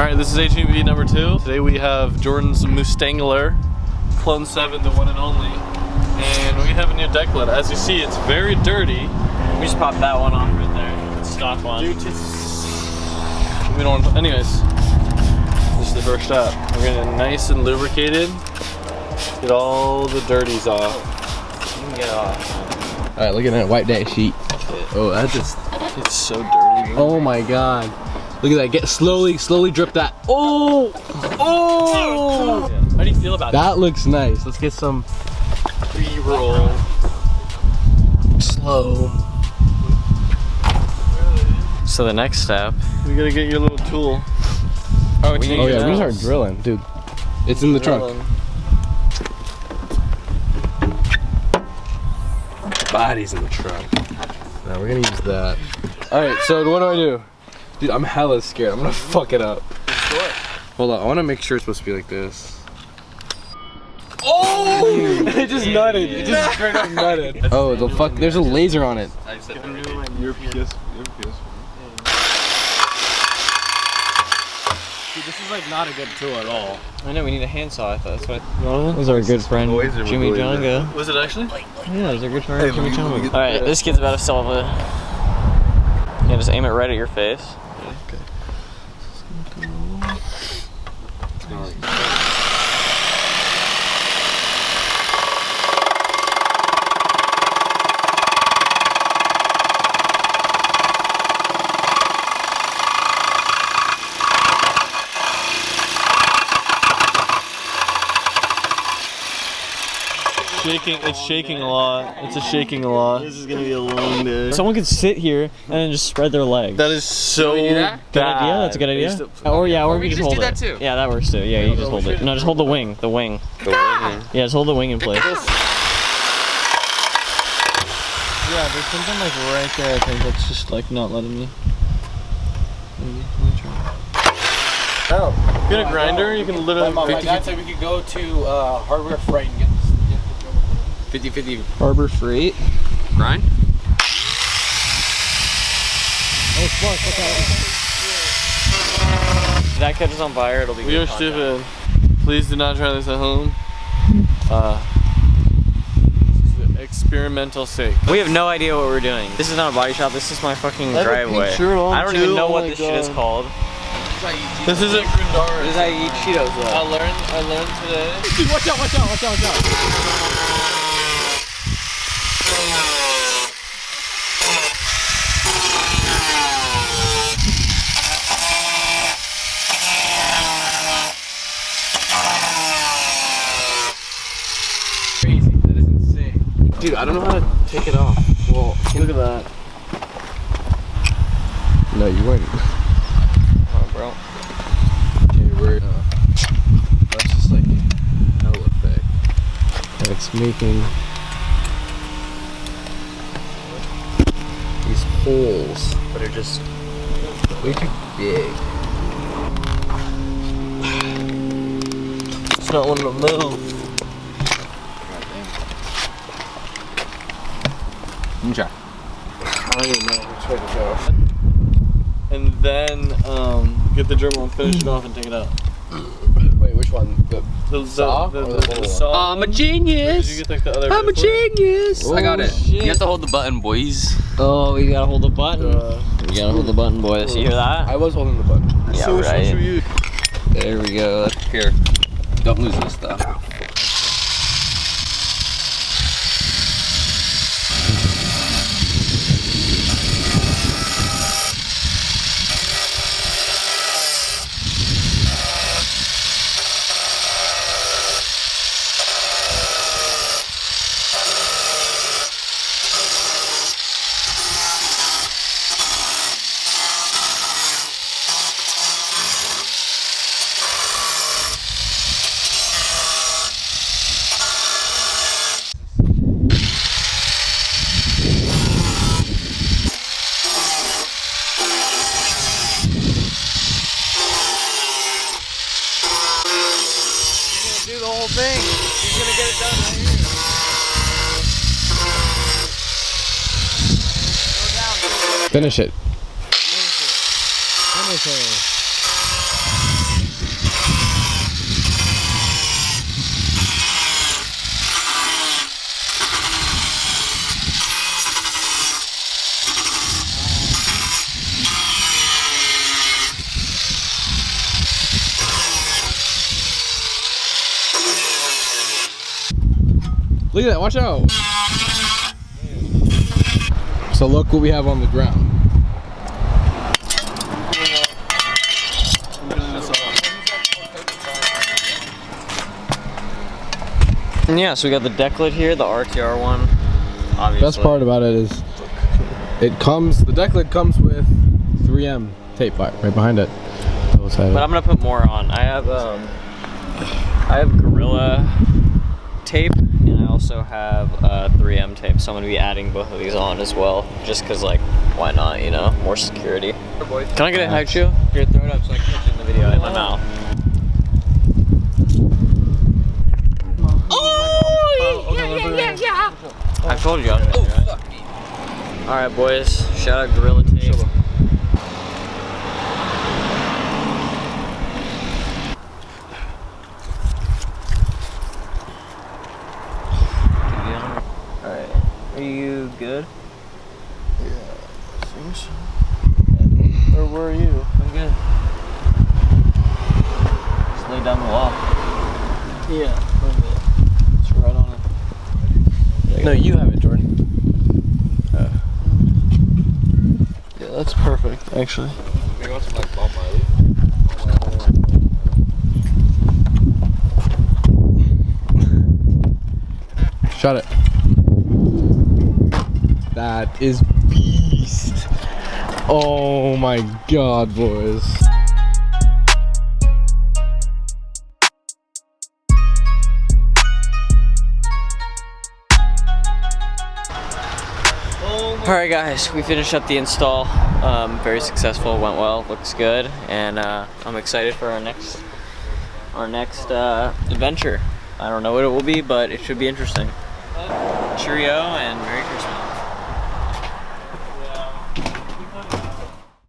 Alright, this is AGNB number 2. Today we have Jordan's Mustangler, Clone 7, the one and only. And we have a new deck lid. As you see, it's very dirty. We just popped that one off right there. Stock one. Dude, we don't want to, anyways, this is the first step. We're gonna get nice and lubricated. Get all the dirties off. You can get it off. Alright, look at that white dash sheet. Oh, that just, it's so dirty. oh my god. Look at that, get slowly drip that. Oh! Oh! How do you feel about That looks nice. Let's get some B-roll. slow. So the next step. We gotta get your little tool. Oh yeah, we're gonna start drilling, dude. It's in the trunk. Body's in the trunk. Now we're gonna use that. Alright, so what do? Dude, I'm hella scared. I'm gonna fuck it up. Hold on, I wanna make sure it's supposed to be like this. Oh! It just nutted. It just straight up nutted. Oh, the fuck, there's a laser on it. Your PS. Dude, this is like not a good tool at all. I know, we need a handsaw. I thought that's what. No? Those are our good friend Jimmy Jonga. Was it actually? Yeah, those are good friend Jimmy Jonga. Alright, this kid's about to solve it. Yeah, just aim it right at your face. Okay. It's shaking a lot. It's shaking a lot. This is gonna be a long day. Someone could sit here and then just spread their legs. That is so bad. Good idea. That's a good idea. Or yeah, or we just hold it. Too. Yeah, that works too. Yeah, you just hold it. No, just hold the wing. The wing. Yeah, just hold the wing in place. Yeah, there's something like right there. I think that's just like not letting me. Maybe. Let me try. Oh, get a grinder. You can literally. My dad said we could go to Hardware Freight and get 50-50 Harbor Freight. grind. Oh fuck! If that catches on fire, it'll be. We are stupid. Please do not try this at home. This is experimental sake. We have no idea what we're doing. This is not a body shop. This is my fucking driveway. I don't even know what this shit is called. This isn't Grindaris. This is how you eat Cheetos though. I learned today. Dude, watch out! Crazy. That is insane. Dude, I don't know how to take it off. Well, Look at that. no, you weren't. Oh, bro. Okay, we're that's just like hella thick. And it's making these holes that are just way too big. It's not wanting to move. Okay. I don't even know which way to go. And then get the German one, finish it off, and take it out. Wait, which one? The saw? The saw. I'm a genius. Did you get like the other? I'm a genius. I got it. Shit. You have to hold the button, boys. Oh, we gotta hold the button. We gotta hold the button, boys. You hear that? I was holding the button. Yeah, So right. for you. There we go. Here, don't lose this stuff. Finish it. Finish it. Look at that, watch out. So look what we have on the ground. And yeah, so we got the Decklid here, the RTR one. Obviously. Best part about it is the Decklid comes with 3M tape right behind it. But I'm gonna put more on. I have Gorilla tape, and I also have 3M tape, so I'm gonna be adding both of these on as well, just cause like, why not, you know, more security. Can I get a high chew? Here, throw it up so I can catch it in the video in my mouth. Yeah. I told you I was gonna do it. Alright boys, shout out Gorilla tape. Alright, are you good? Yeah, I think so. Or where are you? I'm good. Just lay down the wall. Yeah, it's right on it. No, you have it, Jordan. Yeah, that's perfect, actually. You want some like Bob Marley? Shut it. That is beast. Oh my god, boys. Alright guys, we finished up the install. Very successful, went well, looks good, and I'm excited for our next adventure. I don't know what it will be, but it should be interesting. Cheerio and Merry